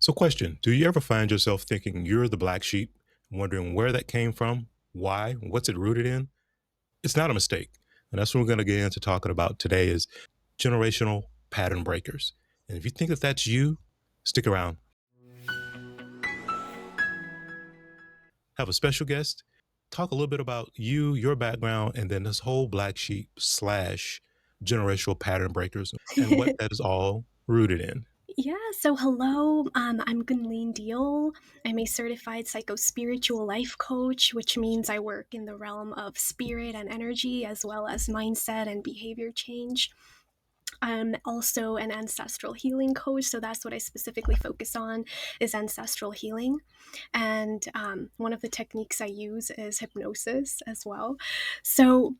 So, question: do you ever find yourself thinking you're the black sheep, wondering where that came from, why, what's it rooted in? It's not a mistake. And that's what we're going to get into talking about today is generational pattern breakers. And if you think that that's you, stick around. Have a special guest, talk a little bit about you, your background, and then this whole black sheep slash generational pattern breakers and what that is all rooted in. Yeah, so hello, I'm Gunleen Deol. I'm a certified psycho-spiritual life coach, which means I work in the realm of spirit and energy as well as mindset and behavior change. I'm also an ancestral healing coach, so that's what I specifically focus on is ancestral healing. And one of the techniques I use is hypnosis as well. So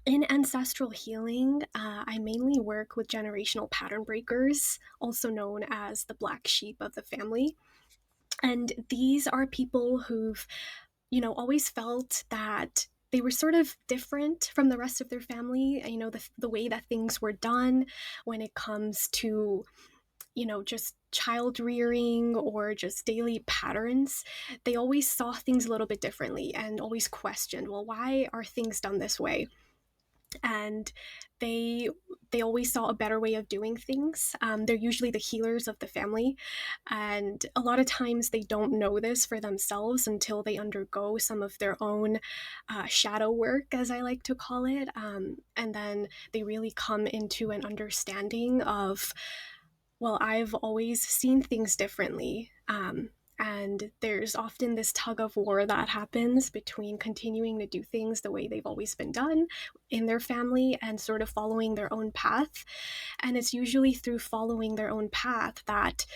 in ancestral healing, I mainly work with generational pattern breakers, also known as the black sheep of the family. And these are people who've, always felt that they were sort of different from the rest of their family. The way that things were done when it comes to, just child rearing or just daily patterns. They always saw things a little bit differently and always questioned, well, why are things done this way? And they they always saw a better way of doing things. They're usually the healers of the family, and a lot of times they don't know this for themselves until they undergo some of their own shadow work, as I like to call it, and then they really come into an understanding of, well, I've always seen things differently. And there's often this tug of war that happens between continuing to do things the way they've always been done in their family and sort of following their own path. And it's usually through following their own path that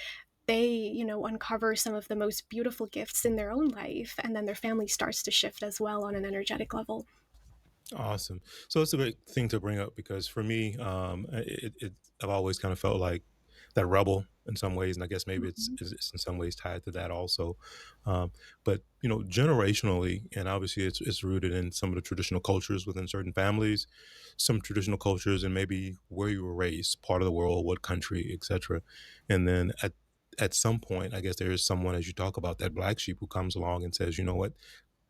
they, uncover some of the most beautiful gifts in their own life. And then their family starts to shift as well on an energetic level. Awesome. So it's a great thing to bring up because for me, I've always kind of felt like that rebel in some ways, and I guess maybe Mhm. it's in some ways tied to that also. Um, but generationally, and obviously, it's rooted in some of the traditional cultures within certain families, some traditional cultures, and maybe where you were raised, part of the world, what country, etc. And then at some point, I guess there is someone, as you talk about, that black sheep who comes along and says, you know what,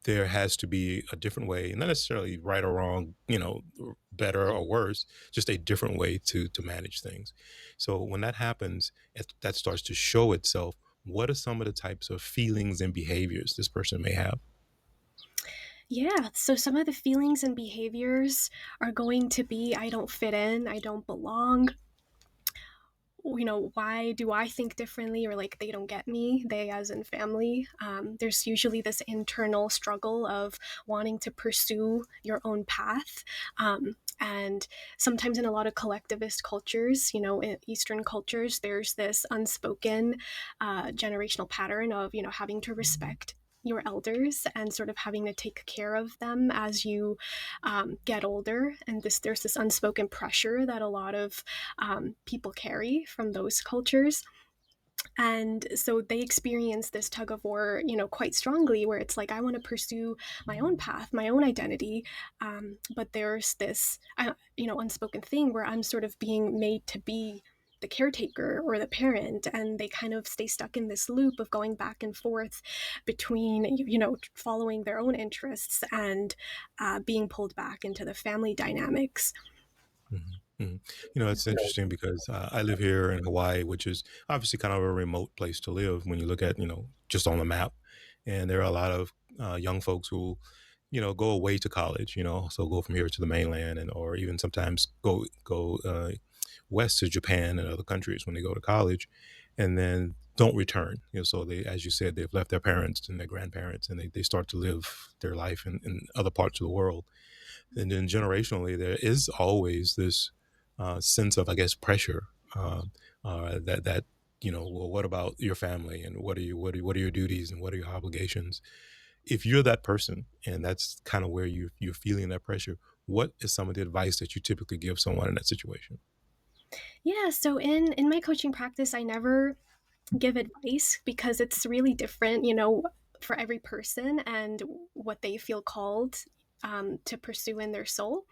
there has to be a different way, not necessarily right or wrong, or better or worse, just a different way to manage things. So when that happens, that starts to show itself. What are some of the types of feelings and behaviors this person may have? Yeah, so some of the feelings and behaviors are going to be I don't fit in, I don't belong, why do I think differently, or like they don't get me, they as in family. There's usually this internal struggle of wanting to pursue your own path. And sometimes in a lot of collectivist cultures, in Eastern cultures, there's this unspoken generational pattern of, having to respect your elders and sort of having to take care of them as you get older. And there's this unspoken pressure that a lot of people carry from those cultures. And so they experience this tug of war, quite strongly, where it's like, I want to pursue my own path, my own identity. But there's this, unspoken thing where I'm sort of being made to be the caretaker or the parent, and they kind of stay stuck in this loop of going back and forth between, following their own interests and being pulled back into the family dynamics. Mhm, mhm. It's interesting because I live here in Hawaii, which is obviously kind of a remote place to live when you look at, just on the map. And there are a lot of young folks who, go away to college, so go from here to the mainland and or even sometimes go west to Japan and other countries when they go to college and then don't return. So they, as you said, they've left their parents and their grandparents and they start to live their life in other parts of the world. And then generationally, there is always this sense of, I guess, pressure that well, what about your family, and what are your duties, and what are your obligations? If you're that person, and that's kind of where you're feeling that pressure, what is some of the advice that you typically give someone in that situation? Yeah, so in my coaching practice, I never give advice because it's really different, for every person and what they feel called to pursue in their soul.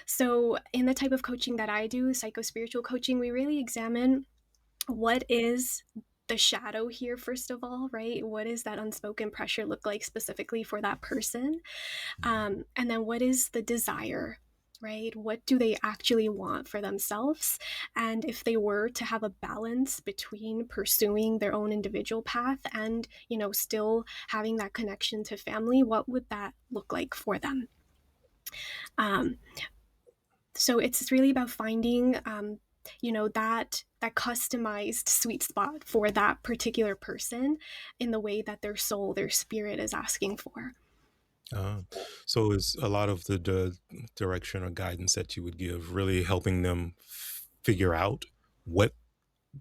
So, in the type of coaching that I do, psycho spiritual coaching, we really examine what is the shadow here, first of all, right? What does that unspoken pressure look like specifically for that person? And then what is the desire, right? What do they actually want for themselves? And if they were to have a balance between pursuing their own individual path and, still having that connection to family, what would that look like for them? Um, so it's really about finding, that customized sweet spot for that particular person in the way that their soul, their spirit is asking for. Uh, so is a lot of the direction or guidance that you would give really helping them figure out what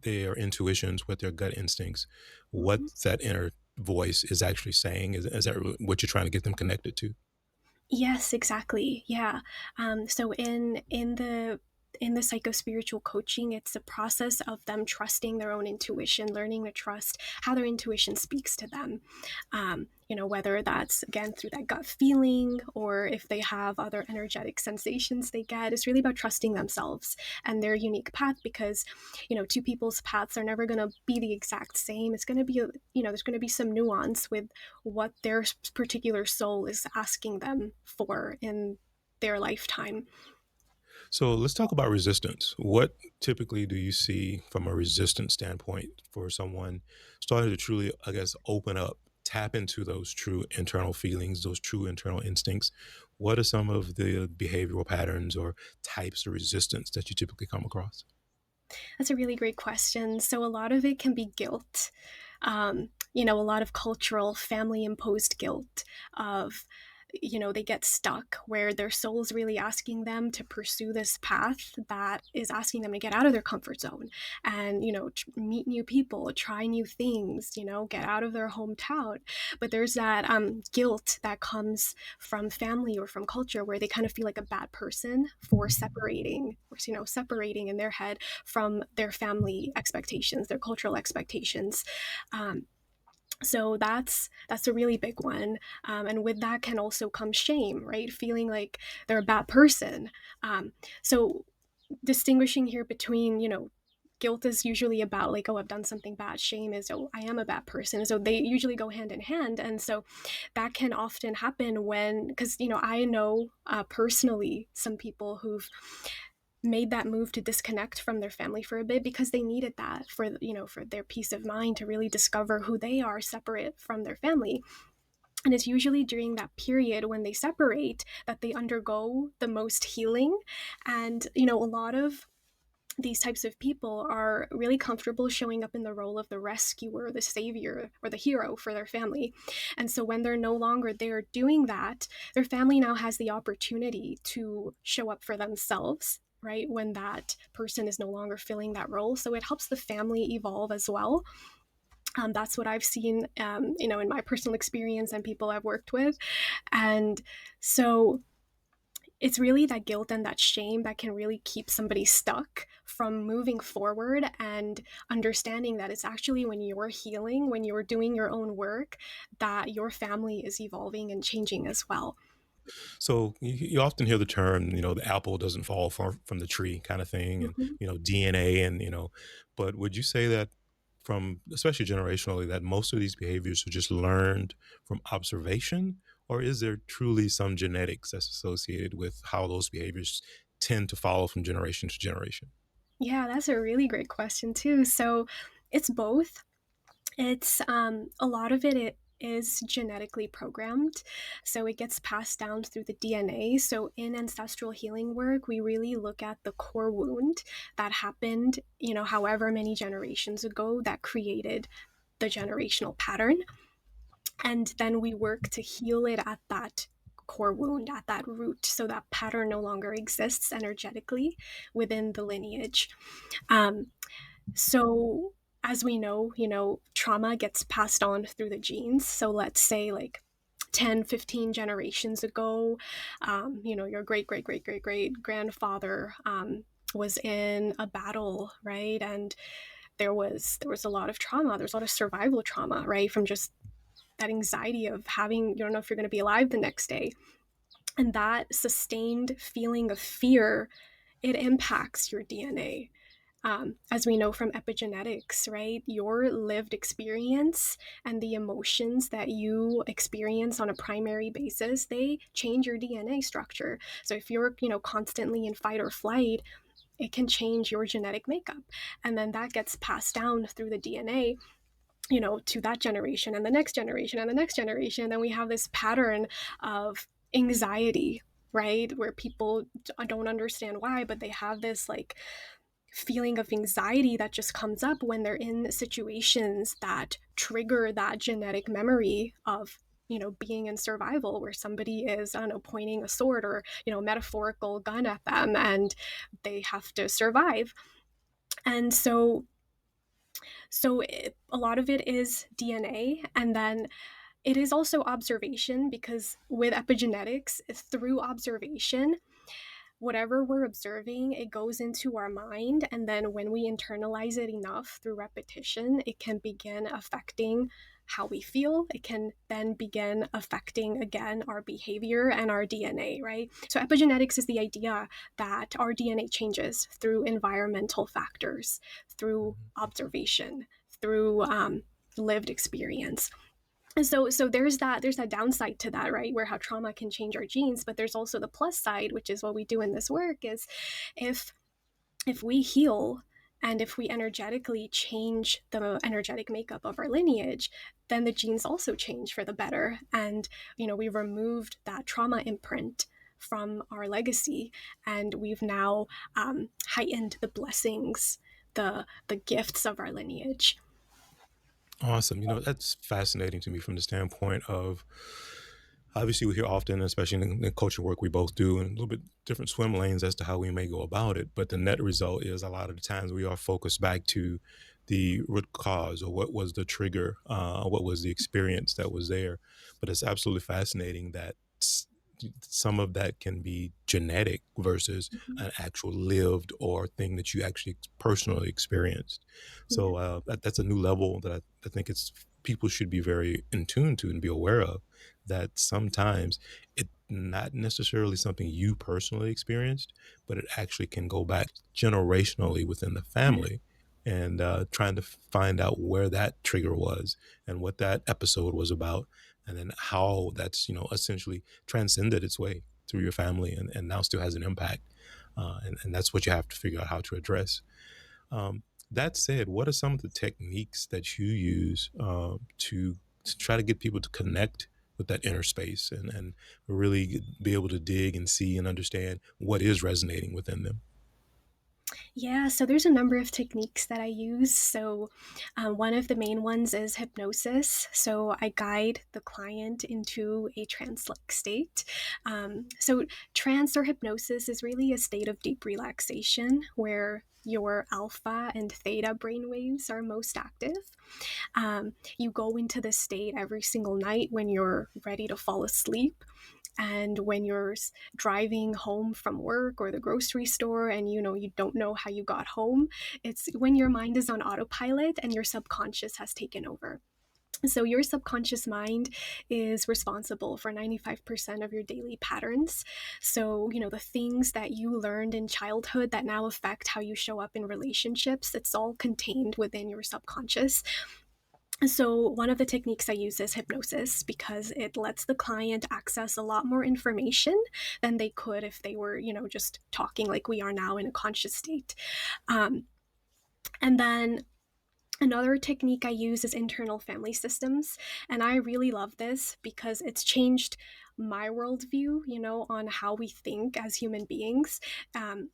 their intuitions, what their gut instincts, what Mhm. that inner voice is actually saying? Is that what you're trying to get them connected to? Yes, exactly. Yeah. So in the psychospiritual coaching, it's a process of them trusting their own intuition, learning to trust how their intuition speaks to them. Whether that's again through that gut feeling or if they have other energetic sensations they get, it's really about trusting themselves and their unique path because, two people's paths are never going to be the exact same. It's going to be, there's going to be some nuance with what their particular soul is asking them for in their lifetime. So let's talk about resistance. What typically do you see from a resistance standpoint for someone starting to truly, I guess, open up, tap into those true internal feelings, those true internal instincts? What are some of the behavioral patterns or types of resistance that you typically come across? That's a really great question. So, a lot of it can be guilt. A lot of cultural, family imposed guilt of, they get stuck where their soul's really asking them to pursue this path that is asking them to get out of their comfort zone and, meet new people, try new things, get out of their hometown. But there's that guilt that comes from family or from culture where they kind of feel like a bad person for separating, or, separating in their head from their family expectations, their cultural expectations. Um, so that's a really big one, and with that can also come shame, right? Feeling like they're a bad person. So distinguishing here between, guilt is usually about like, oh, I've done something bad. Shame is, oh, I am a bad person. So they usually go hand in hand, and so that can often happen when, because I know personally some people who've made that move to disconnect from their family for a bit because they needed that for, for their peace of mind to really discover who they are separate from their family. And it's usually during that period when they separate that they undergo the most healing. And a lot of these types of people are really comfortable showing up in the role of the rescuer, the savior, or the hero for their family. And so when they're no longer there doing that, their family now has the opportunity to show up for themselves, right? When that person is no longer filling that role. So it helps the family evolve as well. That's what I've seen, in my personal experience and people I've worked with. And so it's really that guilt and that shame that can really keep somebody stuck from moving forward and understanding that it's actually when you're healing, when you're doing your own work, that your family is evolving and changing as well. So you often hear the term, the apple doesn't fall from the tree kind of thing, and Mhm. DNA, and but would you say that from especially generationally that most of these behaviors are just learned from observation, or is there truly some genetics that's associated with how those behaviors tend to follow from generation to generation? Yeah, that's a really great question, too. So it's both. It's a lot of it is genetically programmed. So it gets passed down through the DNA. So in ancestral healing work, we really look at the core wound that happened, however many generations ago that created the generational pattern. And then we work to heal it at that core wound, at that root, so that pattern no longer exists energetically within the lineage. Um, so, as we know, trauma gets passed on through the genes. So, let's say like 10, 15 generations ago, your great, great, great, great, great grandfather was in a battle, right? And there was a lot of trauma. There's a lot of survival trauma, right? From just that anxiety of having, you don't know if you're going to be alive the next day. And that sustained feeling of fear, it impacts your DNA. as we know from epigenetics, right? Your lived experience and the emotions that you experience on a primary basis, they change your DNA structure. So if you're, constantly in fight or flight, it can change your genetic makeup. And then that gets passed down through the DNA, to that generation and the next generation and the next generation. And then we have this pattern of anxiety, right? Where people don't understand why, but they have this like feeling of anxiety that just comes up when they're in situations that trigger that genetic memory of being in survival, where somebody is, I don't know, pointing a sword or metaphorical gun at them, and they have to survive. And a lot of it is DNA, and then it is also observation, because with epigenetics, through observation, whatever we're observing, it goes into our mind. And then when we internalize it enough through repetition, it can begin affecting how we feel. It can then begin affecting, again, our behavior and our DNA, right? So epigenetics is the idea that our DNA changes through environmental factors, through observation, through lived experience. And so there's that downside to that, right? Where how trauma can change our genes, but there's also the plus side, which is what we do in this work, is if if we heal and if we energetically change the energetic makeup of our lineage, then the genes also change for the better. And we removed that trauma imprint from our legacy, and we've now heightened the blessings, the gifts of our lineage. Awesome. That's fascinating to me from the standpoint of obviously we hear often, especially in the culture work we both do, and a little bit different swim lanes as to how we may go about it. But the net result is a lot of the times we are focused back to the root cause or what was the trigger, what was the experience that was there. But it's absolutely fascinating that some of that can be genetic versus Mhm. an actual lived or thing that you actually personally experienced. Yeah. So that's a new level that I think it's people should be very in tune to and be aware of, that sometimes it's not necessarily something you personally experienced, but it actually can go back generationally within the Yeah. family, and trying to find out where that trigger was and what that episode was about, and then how that's essentially transcended its way through your family, and now still has an impact, and that's what you have to figure out how to address. um, that said, what are some of the techniques that you use to try to get people to connect with that inner space, and really be able to dig and see and understand what is resonating within them? Yeah, so there's a number of techniques that I use. So, one of the main ones is hypnosis. So, I guide the client into a trance like state. So, trance or hypnosis is really a state of deep relaxation where your alpha and theta brainwaves are most active. You go into this state every single night when you're ready to fall asleep, and when you're driving home from work or the grocery store, and you don't know how you got home. It's when your mind is on autopilot and your subconscious has taken over. So your subconscious mind is responsible for 95% of your daily patterns. So, the things that you learned in childhood that now affect how you show up in relationships, it's all contained within your subconscious. So, one of the techniques I use is hypnosis, because it lets the client access a lot more information than they could if they were, just talking like we are now in a conscious state. Um, and then Another technique I use is internal family systems. And I really love this because it's changed my worldview, on how we think as human beings.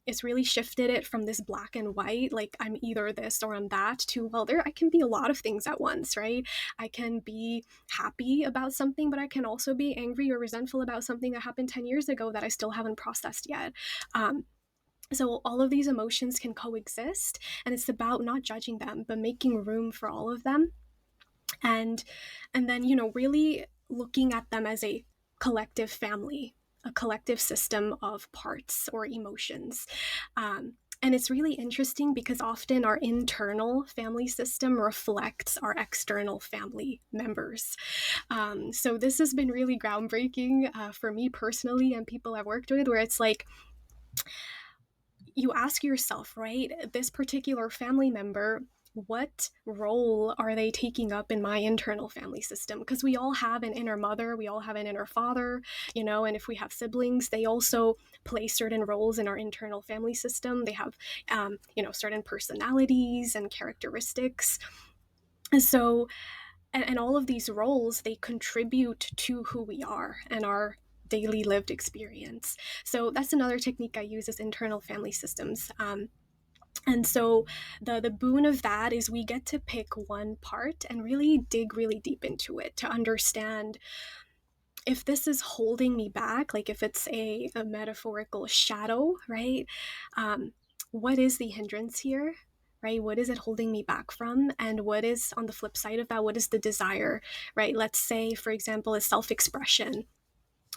It's really shifted it from this black and white, like I'm either this or I'm that, to, well, I can be a lot of things at once, right? I can be happy about something, but I can also be angry or resentful about something that happened 10 years ago that I still haven't processed yet. So all of these emotions can coexist, and it's about not judging them, but making room for all of them. And and then, really looking at them as a collective family, a collective system of parts or emotions. And it's really interesting because often our internal family system reflects our external family members. So this has been really groundbreaking for me personally and people I've worked with, where it's like, you ask yourself, right, this particular family member, what role are they taking up in my internal family system? Because we all have an inner mother, we all have an inner father, and if we have siblings, they also play certain roles in our internal family system. They have, certain personalities and characteristics. And so, and all of these roles, they contribute to who we are and our daily lived experience. So that's another technique I use, is internal family systems. And so the boon of that is we get to pick one part and really dig really deep into it to understand if this is holding me back, like if it's a metaphorical shadow, right? Um, what is the hindrance here? Right? What is it holding me back from? And what is on the flip side of that? What is the desire, right? Let's say, for example, is self expression,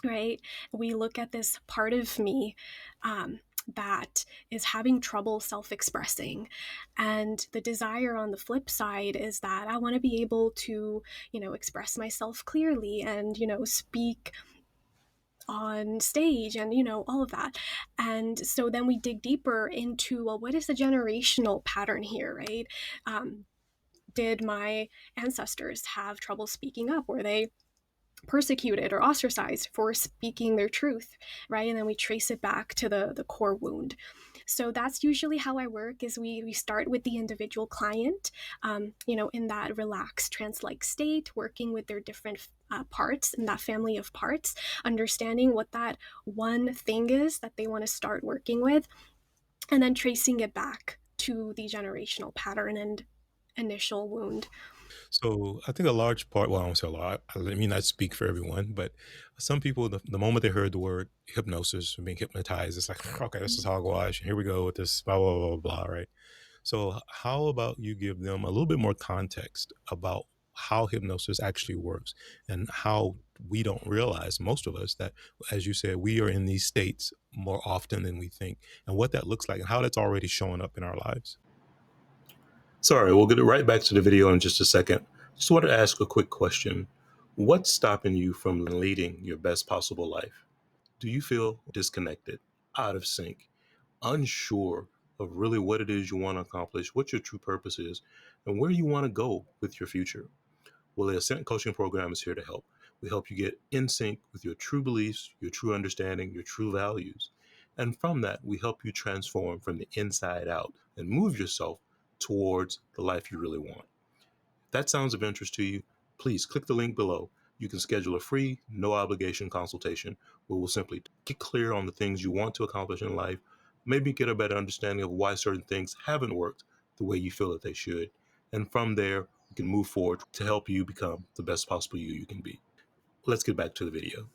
right? We look at this part of me that is having trouble self expressing. And the desire on the flip side is that I want to be able to, express myself clearly and, speak on stage and, all of that. And so then we dig deeper into, well, what is the generational pattern here, right? Did my ancestors have trouble speaking up? Were they persecuted or ostracized for speaking their truth, right? And then we trace it back to the core wound. So that's usually how I work, is we start with the individual client, in that relaxed trance-like state, working with their different parts in that family of parts, understanding what that one thing is that they want to start working with, and then tracing it back to the generational pattern and initial wound. So I think a large part, well, I don't say a lot, let me not speak for everyone, but some people, the moment they heard the word hypnosis or being hypnotized, it's like, okay, this is hogwash. Here we go with this, blah, blah, blah, blah, right? So, how about you give them a little bit more context about how hypnosis actually works and how we don't realize, most of us, that, as you said, we are in these states more often than we think, and what that looks like and how that's already showing up in our lives? Sorry, we'll get right back to the video in just a second. Just wanted to ask a quick question. What's stopping you from leading your best possible life? Do you feel disconnected, out of sync, unsure of really what it is you want to accomplish, what your true purpose is, and where you want to go with your future? Well, the ASCENT Coaching Program is here to help. We help you get in sync with your true beliefs, your true understanding, your true values. And from that, we help you transform from the inside out and move yourself towards the life you really want. If that sounds of interest to you, please click the link below. You can schedule a free, no obligation consultation where we'll simply get clear on the things you want to accomplish in life, maybe get a better understanding of why certain things haven't worked the way you feel that they should. And from there, we can move forward to help you become the best possible you can be. Let's get back to the video.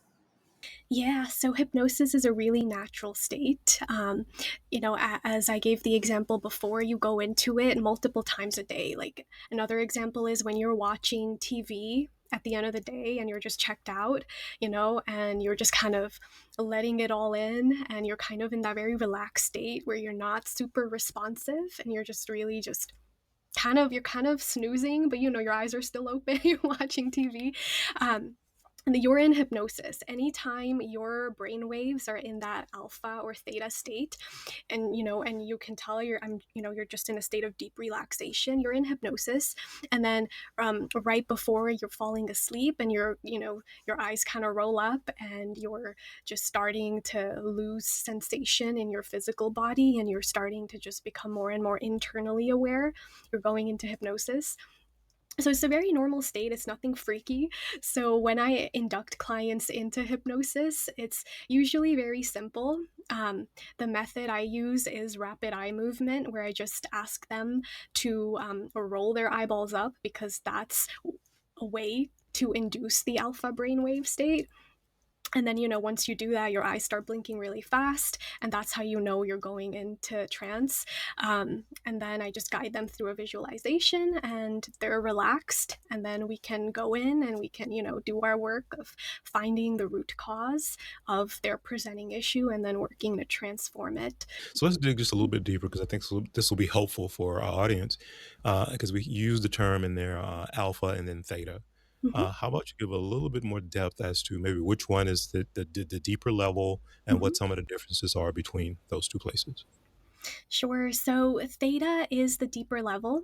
Yeah, so hypnosis is a really natural state. As I gave the example before, you go into it multiple times a day. Like another example is when you're watching TV at the end of the day and you're just checked out, and you're just kind of letting it all in, and you're kind of in that very relaxed state where you're not super responsive and you're just really just you're kind of snoozing, but your eyes are still open, you're watching TV. Um, you're in hypnosis anytime your brain waves are in that alpha or theta state, and you can tell you're just in a state of deep relaxation. You're in hypnosis, and then right before you're falling asleep and your eyes kind of roll up and you're just starting to lose sensation in your physical body and you're starting to just become more and more internally aware. You're going into hypnosis. So it's a very normal state. It's nothing freaky. So when I induct clients into hypnosis, it's usually very simple. The method I use is rapid eye movement, where I just ask them to roll their eyeballs up, because that's a way to induce the alpha brainwave state. And then, once you do that, your eyes start blinking really fast, and that's how you know you're going into trance. And then I just guide them through a visualization, and they're relaxed. And then we can go in and we can, do our work of finding the root cause of their presenting issue and then working to transform it. So let's dig just a little bit deeper because I think this will be helpful for our audience because we use the term in there alpha and then theta. Mhm, How about you give a little bit more depth as to maybe which one is the deeper level and what mhm. some of the differences are between those two places? Sure. So theta is the deeper level.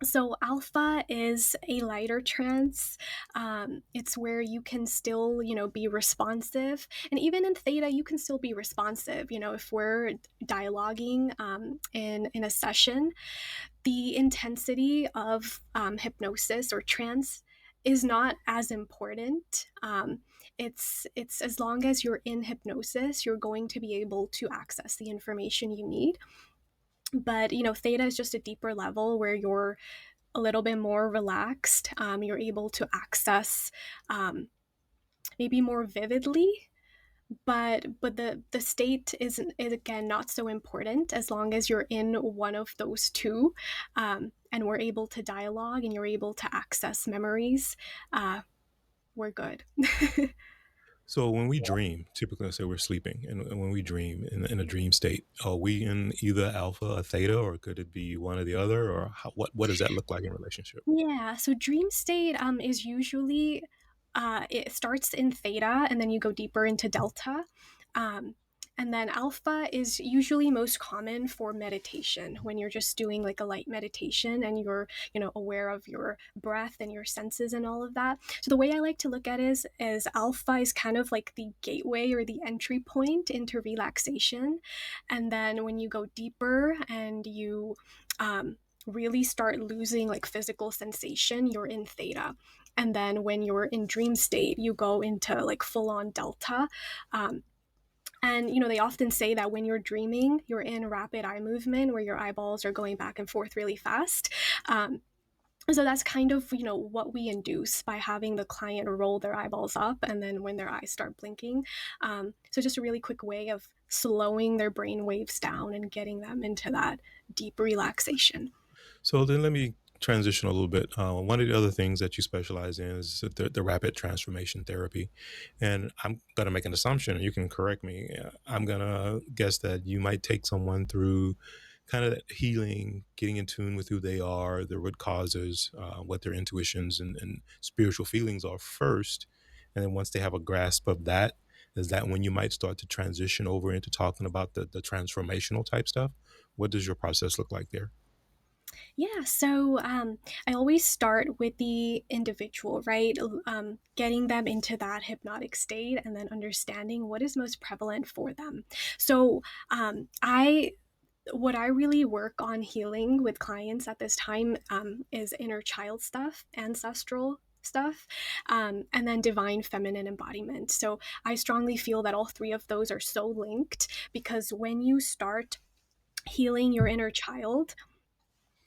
So alpha is a lighter trance. It's where you can still, be responsive, and even in theta, you can still be responsive. If we're dialoguing in a session, the intensity of hypnosis or trance is not as important. It's as long as you're in hypnosis, you're going to be able to access the information you need. But theta is just a deeper level where you're a little bit more relaxed. You're able to access maybe more vividly, but the state is again not so important as long as you're in one of those two, and we're able to dialogue and you're able to access memories. We're good. So when we dream, typically, let's say we're sleeping, and when we dream in a dream state, are we in either alpha or theta, or could it be one or the other, or what does that look like in relationship? Yeah, so dream state is usually it starts in theta and then you go deeper into delta. Um, and then alpha is usually most common for meditation when you're just doing like a light meditation and you're, aware of your breath and your senses and all of that. So the way I like to look at it is alpha is kind of like the gateway or the entry point into relaxation. And then when you go deeper and you really start losing like physical sensation, you're in theta. And then when you're in dream state, you go into like full on delta. And they often say that when you're dreaming, you're in rapid eye movement where your eyeballs are going back and forth really fast. So that's kind of what we induce by having the client roll their eyeballs up and then when their eyes start blinking. So just a really quick way of slowing their brain waves down and getting them into that deep relaxation. So then let me transition a little bit. One of the other things that you specialize in is the rapid transformation therapy. And I'm going to make an assumption, and you can correct me. I'm going to guess that you might take someone through kind of that healing, getting in tune with who they are, their root causes, what their intuitions and spiritual feelings are first. And then once they have a grasp of that, is that when you might start to transition over into talking about the transformational type stuff? What does your process look like there? Yeah, so I always start with the individual, right? Getting them into that hypnotic state and then understanding what is most prevalent for them. So I what I really work on healing with clients at this time is inner child stuff, ancestral stuff, and then divine feminine embodiment. So I strongly feel that all three of those are so linked because when you start healing your inner child,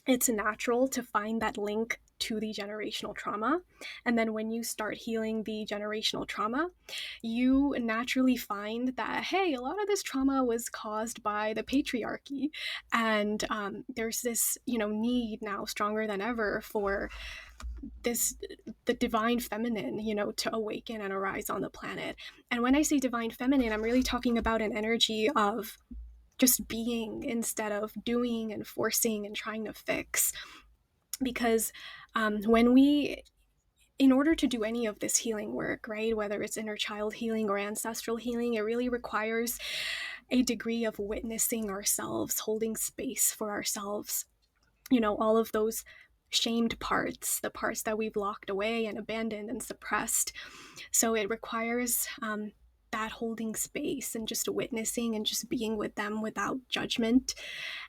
it's natural to find that link to the generational trauma. And then when you start healing the generational trauma, you naturally find that, hey, a lot of this trauma was caused by the patriarchy. And there's this, need now stronger than ever for this, the divine feminine, to awaken and arise on the planet. And when I say divine feminine, I'm really talking about an energy of just being instead of doing and forcing and trying to fix. Because when we, in order to do any of this healing work, right, whether it's inner child healing or ancestral healing, it really requires a degree of witnessing ourselves, holding space for ourselves, all of those shamed parts, the parts that we've locked away and abandoned and suppressed. So it requires that holding space and just witnessing and just being with them without judgment.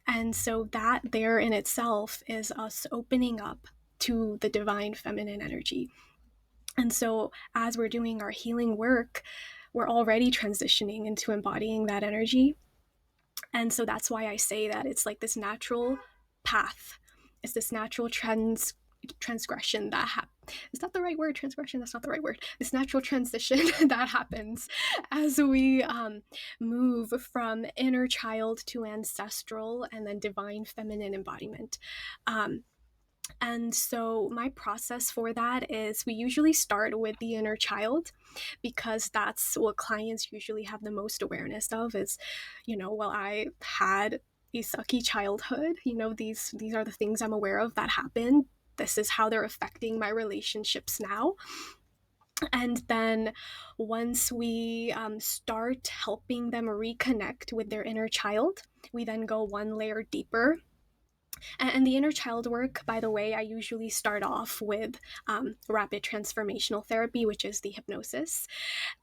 And so that there in itself is us opening up to the divine feminine energy. And so as we're doing our healing work, we're already transitioning into embodying that energy. And so that's why I say that it's like this natural path. It's this natural transgression that is that the right word? Transgression? That's not the right word. This natural transition that happens as we move from inner child to ancestral and then divine feminine embodiment. And so my process for that is we usually start with the inner child because that's what clients usually have the most awareness of is, well, I had a sucky childhood, these are the things I'm aware of that happened. This is how they're affecting my relationships now. And then once we start helping them reconnect with their inner child, we then go one layer deeper. And the inner child work, by the way, I usually start off with rapid transformational therapy, which is the hypnosis.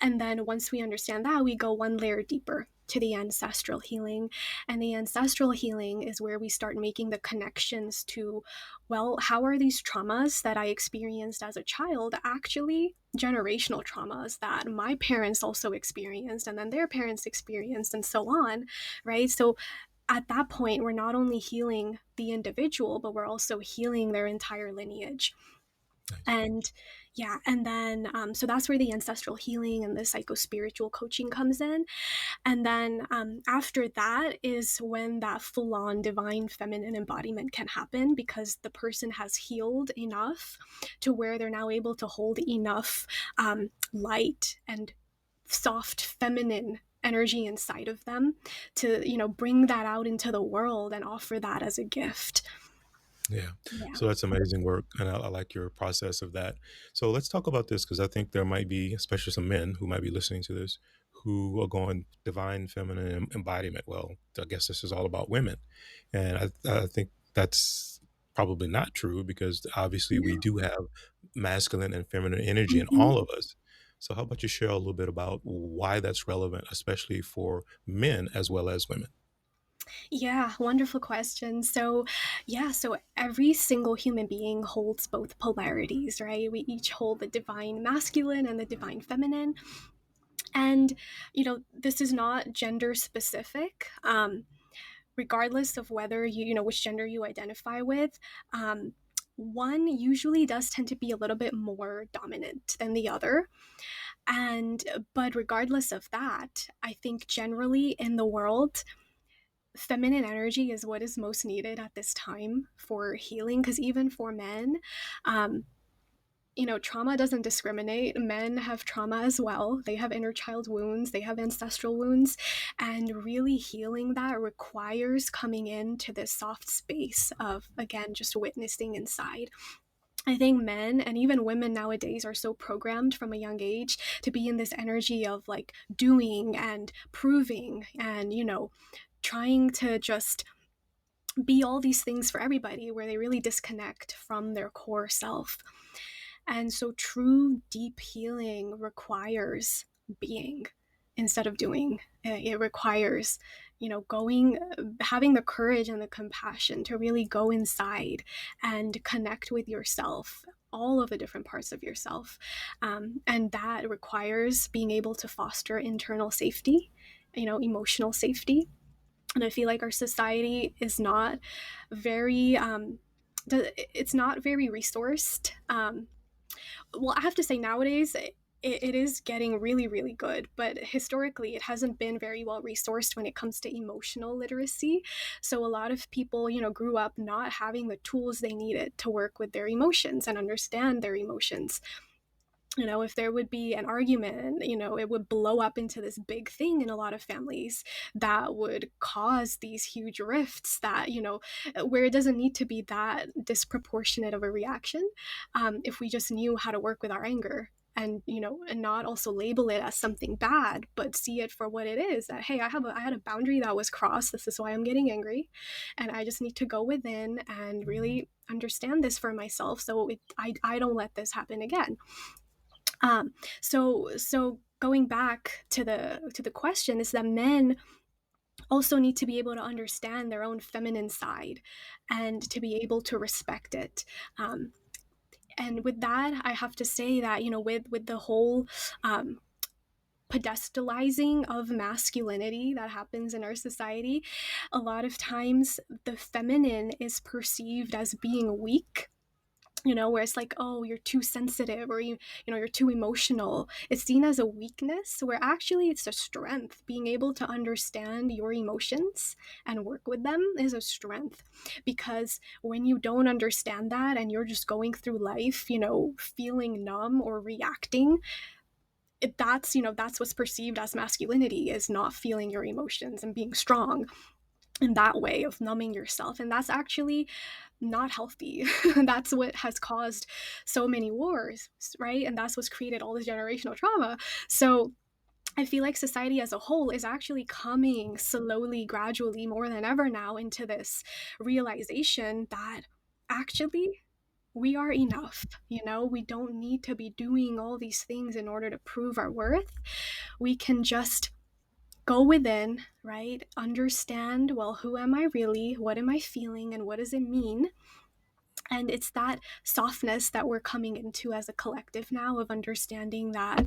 And then once we understand that, we go one layer deeper to the ancestral healing. And the ancestral healing is where we start making the connections to, well, how are these traumas that I experienced as a child actually generational traumas that my parents also experienced and then their parents experienced and so on, right? So at that point, we're not only healing the individual, but we're also healing their entire lineage. Nice. And yeah, and then so that's where the ancestral healing and the psycho-spiritual coaching comes in. And then after that is when that full-on divine feminine embodiment can happen, because the person has healed enough to where they're now able to hold enough light and soft feminine energy inside of them to, bring that out into the world and offer that as a gift. Yeah. Yeah. So that's amazing work. And I like your process of that. So let's talk about this because I think there might be, especially some men who might be listening to this, who are going divine feminine embodiment. Well, I guess this is all about women. And I think that's probably not true because obviously we do have masculine and feminine energy in Mhm. all of us. So how about you share a little bit about why that's relevant, especially for men as well as women? Yeah, wonderful question. So, yeah, so every single human being holds both polarities, right? We each hold the divine masculine and the divine feminine. And, this is not gender specific. Regardless of whether which gender you identify with, one usually does tend to be a little bit more dominant than the other. And, but regardless of that, I think generally in the world, feminine energy is what is most needed at this time for healing, because even for men, um, trauma doesn't discriminate. Men have trauma as well. They have inner child wounds, they have ancestral wounds, and really healing that requires coming into this soft space of, again, just witnessing inside. I think men and even women nowadays are so programmed from a young age to be in this energy of like doing and proving and, trying to just be all these things for everybody, where they really disconnect from their core self. And so true deep healing requires being instead of doing. It requires, going, having the courage and the compassion to really go inside and connect with yourself, all of the different parts of yourself. And that requires being able to foster internal safety, emotional safety. And I feel like our society is not very, it's not very resourced. Well, I have to say nowadays it is getting really, really good, but historically it hasn't been very well resourced when it comes to emotional literacy. So a lot of people, grew up not having the tools they needed to work with their emotions and understand their emotions. If there would be an argument, it would blow up into this big thing in a lot of families that would cause these huge rifts that, where it doesn't need to be that disproportionate of a reaction. If we just knew how to work with our anger and, and not also label it as something bad, but see it for what it is, that, hey, I had a boundary that was crossed. This is why I'm getting angry. And I just need to go within and really understand this for myself. So I don't let this happen again. So going back to the question is that men also need to be able to understand their own feminine side and to be able to respect it. And with that, I have to say that, with the whole pedestalizing of masculinity that happens in our society, a lot of times the feminine is perceived as being weak, where it's like, oh, you're too sensitive, or you're too emotional. It's seen as a weakness, where actually it's a strength. Being able to understand your emotions and work with them is a strength, because when you don't understand that and you're just going through life, feeling numb or reacting, that's what's perceived as masculinity, is not feeling your emotions and being strong in that way of numbing yourself. And that's actually not healthy. That's what has caused so many wars, right? And that's what's created all this generational trauma. So I feel like society as a whole is actually coming slowly, gradually, more than ever now into this realization that actually we are enough. You know, we don't need to be doing all these things in order to prove our worth. We can just go within, right? Understand, well, who am I really? What am I feeling? And what does it mean? And it's that softness that we're coming into as a collective now of understanding that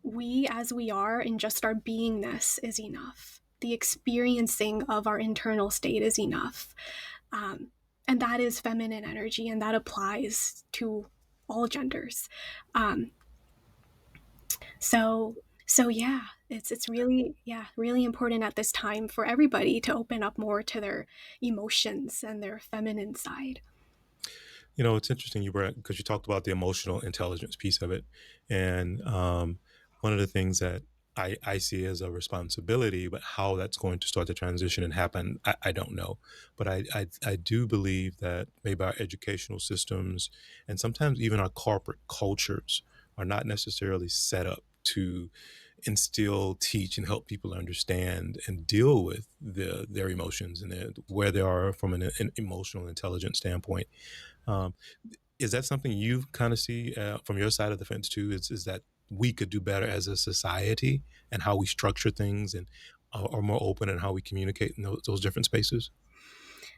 we as we are in just our beingness is enough. The experiencing of our internal state is enough. Um, and that is feminine energy, and that applies to all genders. Um, so so yeah, it's really, yeah, really important at this time for everybody to open up more to their emotions and their feminine side. It's interesting you brought because you talked about the emotional intelligence piece of it, and one of the things that I see as a responsibility, but how that's going to start to transition and happen, I don't know. But I do believe that maybe our educational systems and sometimes even our corporate cultures are not necessarily set up to instill, teach, and help people understand and deal with their emotions and where they are from an emotional intelligence standpoint. Um, is that something you kind of see from your side of the fence too? Is that we could do better as a society and how we structure things and are more open in how we communicate in those different spaces?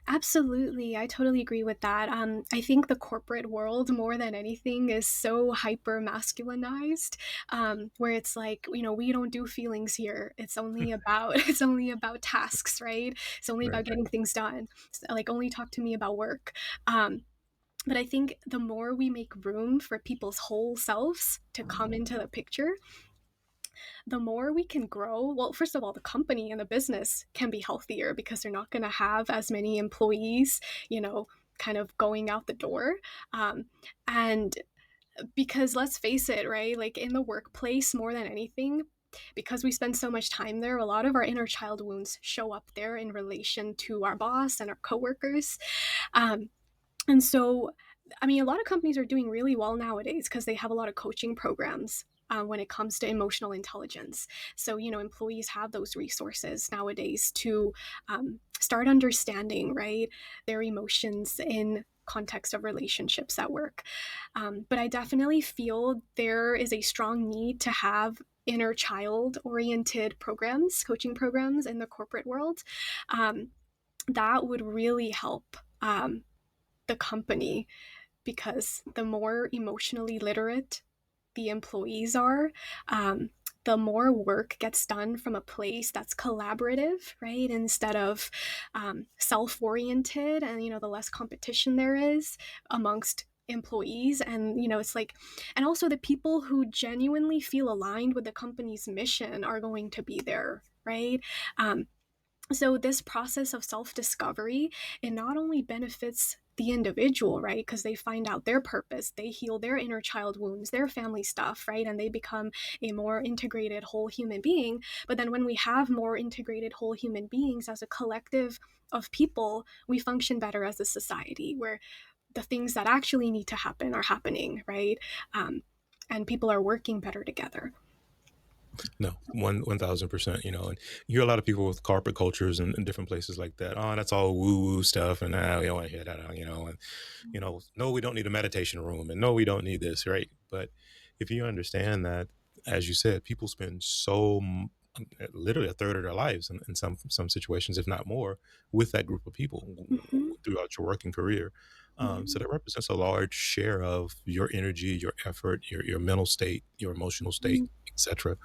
Absolutely. I totally agree with that. I think the corporate world, more than anything, is so hyper masculinized, where it's like, you know, we don't do feelings here. It's only about it's only about tasks, right? It's only Right. about getting things done. Like, only talk to me about work. But I think the more we make room for people's whole selves to come into the picture, the more we can grow. Well, first of all, the company and the business can be healthier because they're not going to have as many employees, you know, kind of going out the door. And because let's face it, right? Like in the workplace, more than anything, because we spend so much time there, a lot of our inner child wounds show up there in relation to our boss and our coworkers. Um, and so, I mean, a lot of companies are doing really well nowadays because they have a lot of coaching programs when it comes to emotional intelligence. So, you know, employees have those resources nowadays to start understanding, right, their emotions in context of relationships at work. But I definitely feel there is a strong need to have inner child oriented programs, coaching programs in the corporate world. Um, that would really help the company, because the more emotionally literate the employees are, um, the more work gets done from a place that's collaborative, right? Instead of self-oriented, and you know, the less competition there is amongst employees. And you know, it's like, and also the people who genuinely feel aligned with the company's mission are going to be there, right? um, so this process of self-discovery, it not only benefits the individual, right, because they find out their purpose, they heal their inner child wounds, their family stuff, right, and they become a more integrated whole human being. But then when we have more integrated whole human beings as a collective of people, we function better as a society where the things that actually need to happen are happening, right? um, and people are working better together. No, 1,000%. And you hear a lot of people with corporate cultures and different places like that. Oh, that's all woo woo stuff, and we don't want to hear that. And no, we don't need a meditation room, and no, we don't need this, right? But if you understand that, as you said, people spend literally a third of their lives in some situations, if not more, with that group of people Hmm. throughout your working career. So that represents a large share of your energy, your effort, your mental state, your emotional state, etc.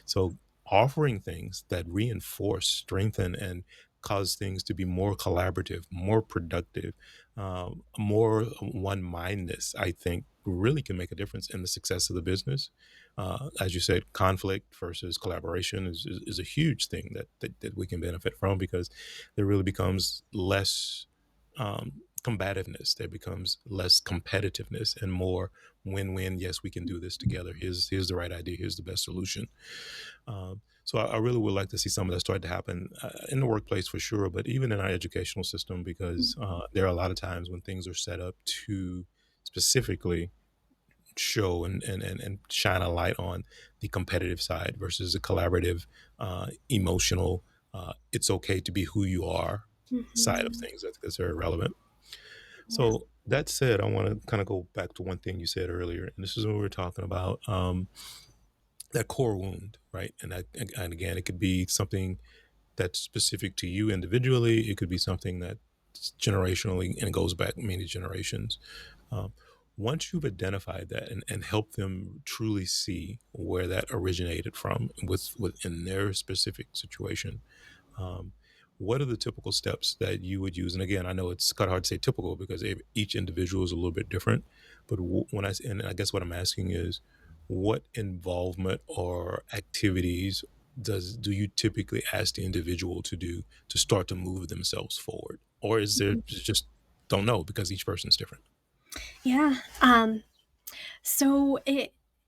So offering things that reinforce, strengthen, and cause things to be more collaborative, more productive, more one mindedness, I think really can make a difference in the success of the business. As you said, conflict versus collaboration is a huge thing that we can benefit from because there really becomes less combativeness. There becomes less competitiveness and more win-win. Yes, we can do this together. Here's the right idea. Here's the best solution. So I really would like to see some of that start to happen in the workplace for sure, but even in our educational system, because there are a lot of times when things are set up to specifically show and shine a light on the competitive side versus the collaborative, emotional, it's okay to be who you are side of Mm-hmm. things. I think that's very relevant. Yeah. So that said, I want to kind of go back to one thing you said earlier, and this is when we were talking about that core wound, right? And again, it could be something that's specific to you individually. It could be something that's generationally and goes back many generations. Um, Once you've identified that and helped them truly see where that originated from within their specific situation, um, what are the typical steps that you would use? And again, I know it's kind of hard to say typical because each individual is a little bit different. But and I guess what I'm asking is, what involvement or activities do you typically ask the individual to do to start to move themselves forward, or is there just don't know because each person's different? Yeah. So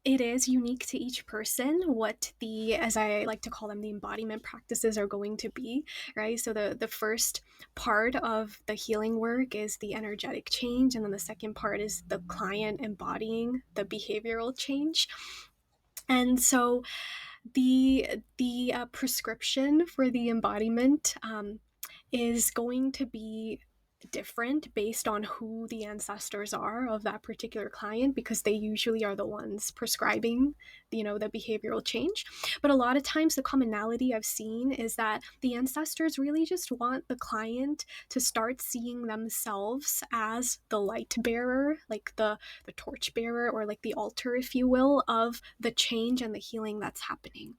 it is unique to each person what the, as I like to call them, the embodiment practices are going to be, right? So the first part of the healing work is the energetic change, and then the second part is the client embodying the behavioral change. And so the prescription for the embodiment is going to be different based on who the ancestors are of that particular client, because they usually are the ones prescribing, the behavioral change. But a lot of times the commonality I've seen is that the ancestors really just want the client to start seeing themselves as the light bearer, like the torch bearer, or like the altar, if you will, of the change and the healing that's happening.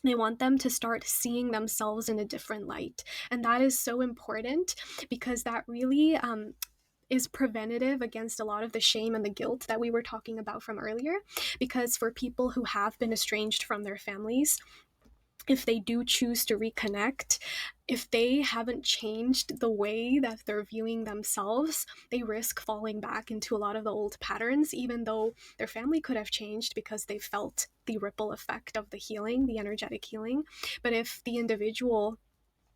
They want them to start seeing themselves in a different light. And that is so important, because that really is preventative against a lot of the shame and the guilt that we were talking about from earlier. Because for people who have been estranged from their families, if they do choose to reconnect, if they haven't changed the way that they're viewing themselves, they risk falling back into a lot of the old patterns, even though their family could have changed because they felt the ripple effect of the healing, the energetic healing. But if the individual,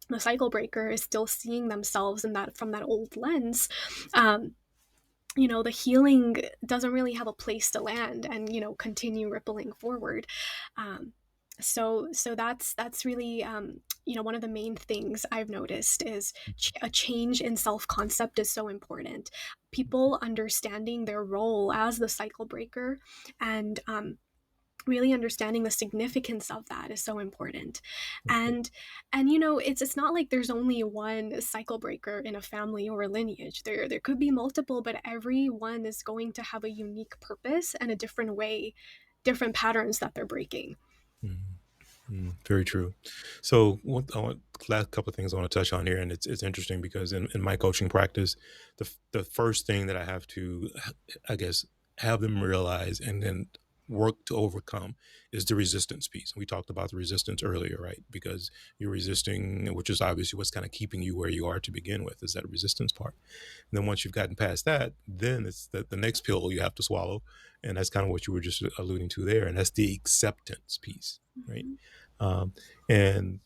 the cycle breaker, is still seeing themselves in that, from that old lens, um, the healing doesn't really have a place to land and continue rippling forward. Um, so so that's really, one of the main things I've noticed is a change in self-concept is so important. People understanding their role as the cycle breaker, and really understanding the significance of that is so important. And it's not like there's only one cycle breaker in a family or a lineage. There could be multiple, but every one is going to have a unique purpose and a different way, different patterns that they're breaking. Mhm. Very true. So, last couple of things I want to touch on here, and it's interesting because in my coaching practice, the first thing that I have to, I guess, have them realize and then work to overcome is the resistance piece. We talked about the resistance earlier, right? Because you're resisting, which is obviously what's kind of keeping you where you are to begin with, is that resistance part. And then once you've gotten past that, then it's the next pill you have to swallow, and that's kind of what you were just alluding to there, and that's the acceptance piece, right? Mhm. Um, and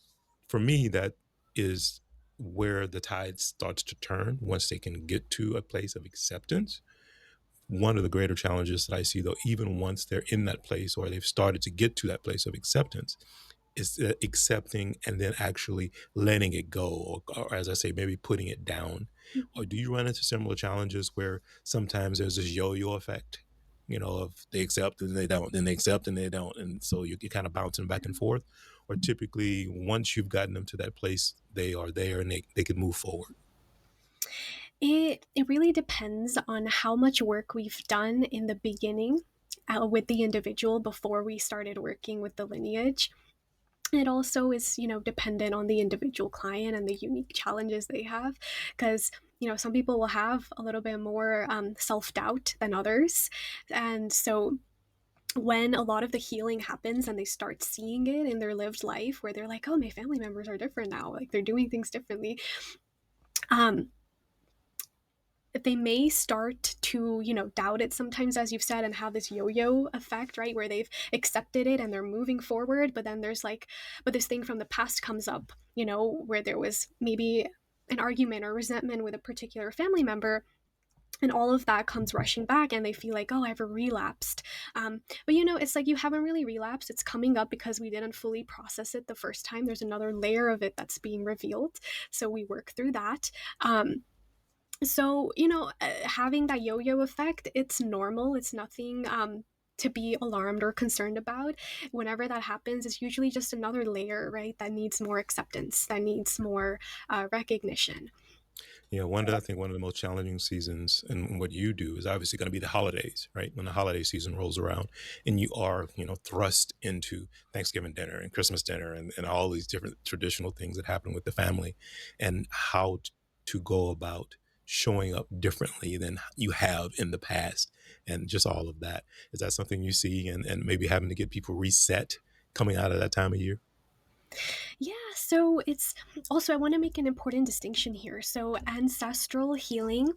for me, that is where the tide starts to turn once they can get to a place of acceptance. One of the greater challenges that I see, though, even once they're in that place or they've started to get to that place of acceptance, is accepting and then actually letting it go, or as I say, maybe putting it down. Or do Mhm. you run into similar challenges where sometimes there's this yo-yo effect? Of they accept and they don't, then they accept and they don't, and so you're kind of bouncing back and forth. Or typically, once you've gotten them to that place, they are there and they can move forward. It really depends on how much work we've done in the beginning, with the individual before we started working with the lineage. It also is, dependent on the individual client and the unique challenges they have, because some people will have a little bit more self-doubt than others. And so when a lot of the healing happens and they start seeing it in their lived life, where they're like, oh, my family members are different now, like they're doing things differently, um, they may start to, doubt it sometimes, as you've said, and have this yo-yo effect, right, where they've accepted it and they're moving forward, but then but this thing from the past comes up, where there was maybe an argument or resentment with a particular family member, and all of that comes rushing back and they feel like, oh, I've relapsed. But it's like you haven't really relapsed. It's coming up because we didn't fully process it the first time. There's another layer of it that's being revealed, so we work through that. Having that yo-yo effect, it's normal. It's nothing to be alarmed or concerned about. Whenever that happens, it's usually just another layer, right, that needs more acceptance, that needs more recognition. Yeah, I think one of the most challenging seasons and what you do is obviously going to be the holidays, right? When the holiday season rolls around and you are, thrust into Thanksgiving dinner and Christmas dinner and all these different traditional things that happen with the family, and how to go about showing up differently than you have in the past, and just all of that. Is that something you see, and maybe having to get people reset coming out of that time of year? Yeah, so it's also, I want to make an important distinction here. So, ancestral healing,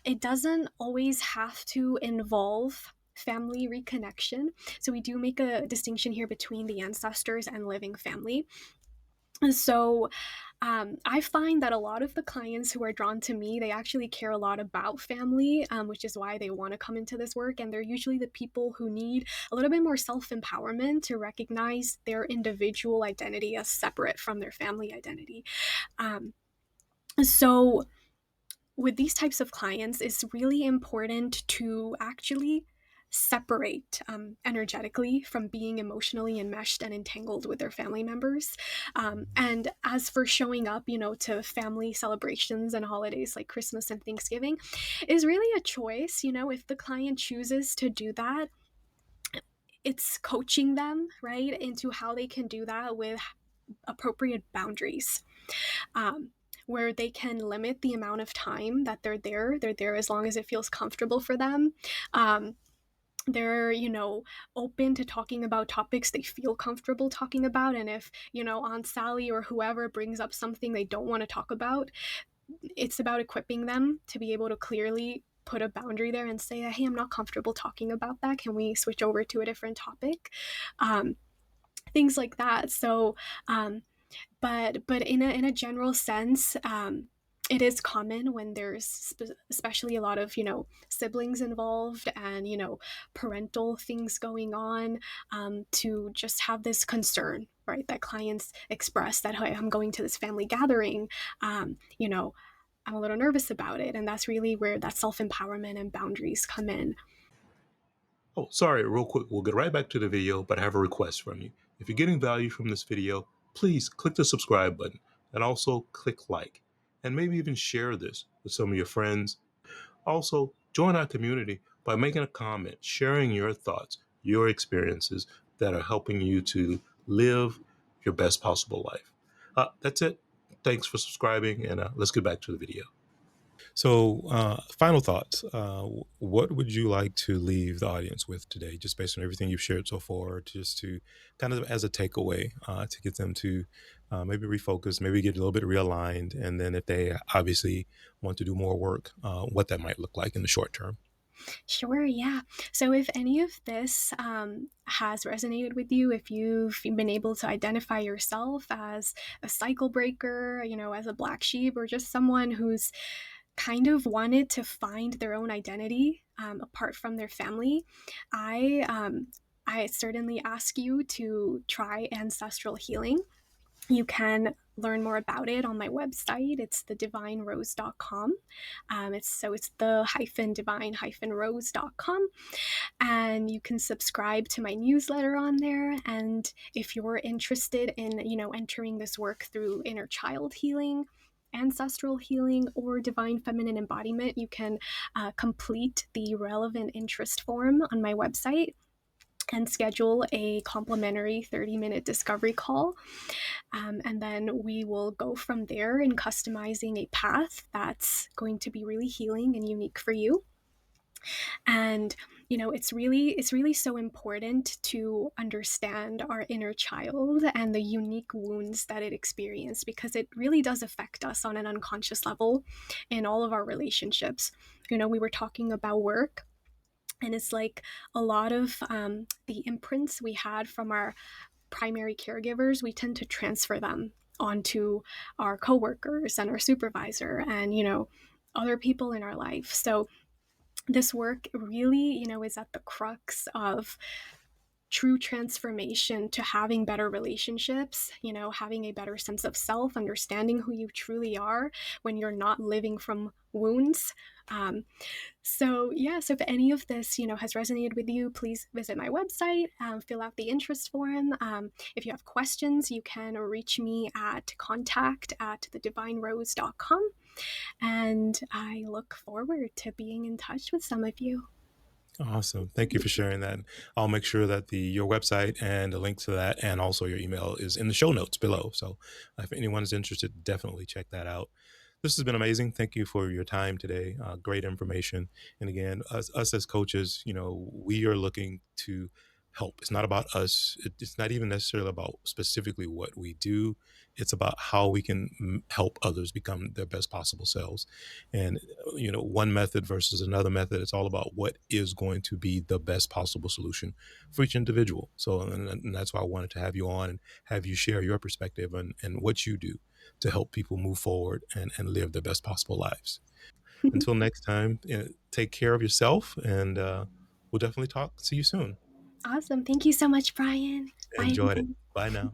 it doesn't always have to involve family reconnection. So, we do make a distinction here between the ancestors and living family. So, I find that a lot of the clients who are drawn to me, they actually care a lot about family, which is why they want to come into this work. And they're usually the people who need a little bit more self empowerment to recognize their individual identity as separate from their family identity. Um, so, with these types of clients, it's really important to actually separate energetically from being emotionally enmeshed and entangled with their family members. And as for showing up, to family celebrations and holidays like Christmas and Thanksgiving, is really a choice. If the client chooses to do that, it's coaching them, right, into how they can do that with appropriate boundaries, um, where they can limit the amount of time that they're there. They're there as long as it feels comfortable for them. They're, open to talking about topics they feel comfortable talking about. And if, Aunt Sally or whoever brings up something they don't want to talk about, it's about equipping them to be able to clearly put a boundary there and say, hey, I'm not comfortable talking about that. Can we switch over to a different topic? Um, Things like that. So, but in a general sense, it is common when there's especially a lot of siblings involved and parental things going on, to just have this concern, right, that clients express that, hey, I'm going to this family gathering, um, you know I'm a little nervous about it, and that's really where that self-empowerment and boundaries come in. Oh, sorry, real quick. We'll get right back to the video, but I have a request from you. If you're getting value from this video, please click the subscribe button and also click like, and maybe even share this with some of your friends. Also, join our community by making a comment, sharing your thoughts, your experiences that are helping you to live your best possible life. That's it. Thanks for subscribing, and let's get back to the video. So, final thoughts. What would you like to leave the audience with today, just based on everything you've shared so far, just to kind of as a takeaway to get them to maybe refocus, maybe get a little bit realigned, and then if they obviously want to do more work, what that might look like in the short term? Sure, yeah. So if any of this has resonated with you, if you've been able to identify yourself as a cycle breaker, as a black sheep, or just someone who's kind of wanted to find their own identity apart from their family, I certainly ask you to try ancestral healing. You can learn more about it on my website. It's thedivinerose.com. It's the hyphen divine hyphen rose.com. And you can subscribe to my newsletter on there. And if you're interested in, entering this work through inner child healing, ancestral healing, or divine feminine embodiment, you can complete the relevant interest form on my website and schedule a complimentary 30-minute discovery call. And then we will go from there in customizing a path that's going to be really healing and unique for you. And It's really so important to understand our inner child and the unique wounds that it experienced, because it really does affect us on an unconscious level in all of our relationships. We were talking about work, and it's like a lot of the imprints we had from our primary caregivers, we tend to transfer them onto our coworkers and our supervisor and other people in our life. So this work really, is at the crux of true transformation to having better relationships, having a better sense of self, understanding who you truly are when you're not living from wounds. So, yes, if any of this, has resonated with you, please visit my website, fill out the interest form. If you have questions, you can reach me at contact@thedivinerose.com. And I look forward to being in touch with some of you. Awesome. Thank you for sharing that. I'll make sure that the your website and a link to that and also your email is in the show notes below. So if anyone is interested, definitely check that out. This has been amazing. Thank you for your time today. Great information. And again, us as coaches, we are looking to help. It's not about us. It's not even necessarily about specifically what we do. It's about how we can help others become their best possible selves. And one method versus another method, it's all about what is going to be the best possible solution for each individual. So and that's why I wanted to have you on and have you share your perspective and what you do to help people move forward and live their best possible lives. Until next time, take care of yourself, and we'll definitely talk. See you soon. Awesome. Thank you so much, Brian. Bye, Enjoyed it. everyone. Bye now.